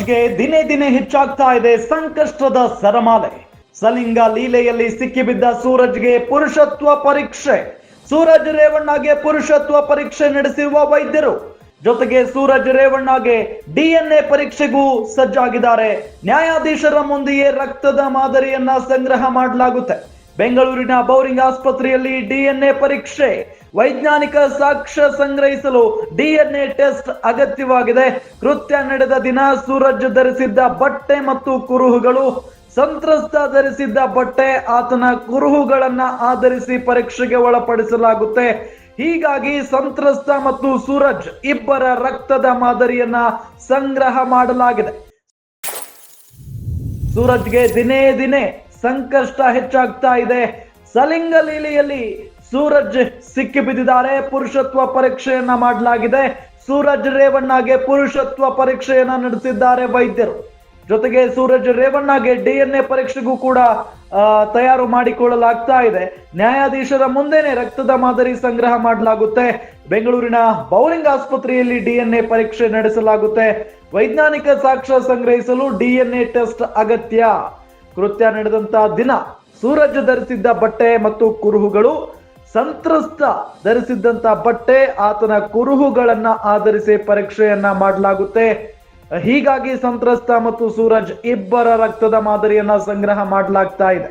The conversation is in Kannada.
ಸೂರಜ್ಗೆ ದಿನೇ ದಿನೇ ಹೆಚ್ಚಾಗ್ತಾ ಇದೆ ಸಂಕಷ್ಟದ ಸರಮಾಲೆ. ಸಲಿಂಗ ಲೀಲೆಯಲ್ಲಿ ಸಿಕ್ಕಿಬಿದ್ದ ಸೂರಜ್ಗೆ ಪುರುಷತ್ವ ಪರೀಕ್ಷೆ. ಸೂರಜ್ ರೇವಣ್ಣಗೆ ಪುರುಷತ್ವ ಪರೀಕ್ಷೆ ನಡೆಸಿರುವ ವೈದ್ಯರು. ಜೊತೆಗೆ ಸೂರಜ್ ರೇವಣ್ಣಗೆ DNA ಪರೀಕ್ಷೆಗೂ ಸಜ್ಜಾಗಿದ್ದಾರೆ. ನ್ಯಾಯಾಧೀಶರ ಮುಂದೆಯೇ ರಕ್ತದ ಮಾದರಿಯನ್ನ ಸಂಗ್ರಹ ಮಾಡಲಾಗುತ್ತೆ. ಬೆಂಗಳೂರಿನ ಬೌರಿಂಗ್ ಆಸ್ಪತ್ರೆಯಲ್ಲಿ DNA ಪರೀಕ್ಷೆ. ವೈಜ್ಞಾನಿಕ ಸಾಕ್ಷ್ಯ ಸಂಗ್ರಹಿಸಲು DNA ಟೆಸ್ಟ್ ಅಗತ್ಯವಾಗಿದೆ. ಕೃತ್ಯ ನಡೆದ ದಿನ ಸೂರಜ್ ಧರಿಸಿದ್ದ ಬಟ್ಟೆ ಮತ್ತು ಕುರುಹುಗಳು, ಸಂತ್ರಸ್ತ ಧರಿಸಿದ್ದ ಬಟ್ಟೆ, ಆತನ ಕುರುಹುಗಳನ್ನ ಆಧರಿಸಿ ಪರೀಕ್ಷೆಗೆ ಒಳಪಡಿಸಲಾಗುತ್ತೆ. ಹೀಗಾಗಿ ಸಂತ್ರಸ್ತ ಮತ್ತು ಸೂರಜ್ ಇಬ್ಬರ ರಕ್ತದ ಮಾದರಿಯನ್ನ ಸಂಗ್ರಹ ಮಾಡಲಾಗಿದೆ. ಸೂರಜ್ಗೆ ದಿನೇ ದಿನೇ ಸಂಕಷ್ಟ ಹೆಚ್ಚಾಗ್ತಾ ಇದೆ. ಸಲಿಂಗ ಲೀಲೆಯಲ್ಲಿ ಸೂರಜ್ ಸಿಕ್ಕಿ ಬಿದ್ದಿದ್ದಾರೆ. ಪುರುಷತ್ವ ಪರೀಕ್ಷೆಯನ್ನ ಮಾಡಲಾಗಿದೆ. ಸೂರಜ್ ರೇವಣ್ಣಗೆ ಪುರುಷತ್ವ ಪರೀಕ್ಷೆಯನ್ನ ನಡೆಸಿದ್ದಾರೆ ವೈದ್ಯರು. ಜೊತೆಗೆ ಸೂರಜ್ ರೇವಣ್ಣಗೆ DNA ಪರೀಕ್ಷೆಗೂ ಕೂಡ ತಯಾರು ಮಾಡಿಕೊಳ್ಳಲಾಗ್ತಾ ಇದೆ. ನ್ಯಾಯಾಧೀಶರ ಮುಂದೆನೆ ರಕ್ತದ ಮಾದರಿ ಸಂಗ್ರಹ ಮಾಡಲಾಗುತ್ತೆ. ಬೆಂಗಳೂರಿನ ಬೌರಿಂಗ್ ಆಸ್ಪತ್ರೆಯಲ್ಲಿ DNA ಪರೀಕ್ಷೆ ನಡೆಸಲಾಗುತ್ತೆ. ವೈಜ್ಞಾನಿಕ ಸಾಕ್ಷ್ಯ ಸಂಗ್ರಹಿಸಲು DNA ಟೆಸ್ಟ್ ಅಗತ್ಯ. ಕೃತ್ಯ ನಡೆದಂತ ದಿನ ಸೂರಜ್ ಧರಿಸಿದ್ದ ಬಟ್ಟೆ ಮತ್ತು ಕುರುಹುಗಳು, ಸಂತ್ರಸ್ತ ಧರಿಸಿದ್ದಂತ ಬಟ್ಟೆ, ಆತನ ಕುರುಹುಗಳನ್ನ ಆಧರಿಸಿ ಪರೀಕ್ಷೆಯನ್ನ ಮಾಡಲಾಗುತ್ತೆ. ಹೀಗಾಗಿ ಸಂತ್ರಸ್ತ ಮತ್ತು ಸೂರಜ್ ಇಬ್ಬರ ರಕ್ತದ ಮಾದರಿಯನ್ನ ಸಂಗ್ರಹ ಮಾಡಲಾಗ್ತಾ ಇದೆ.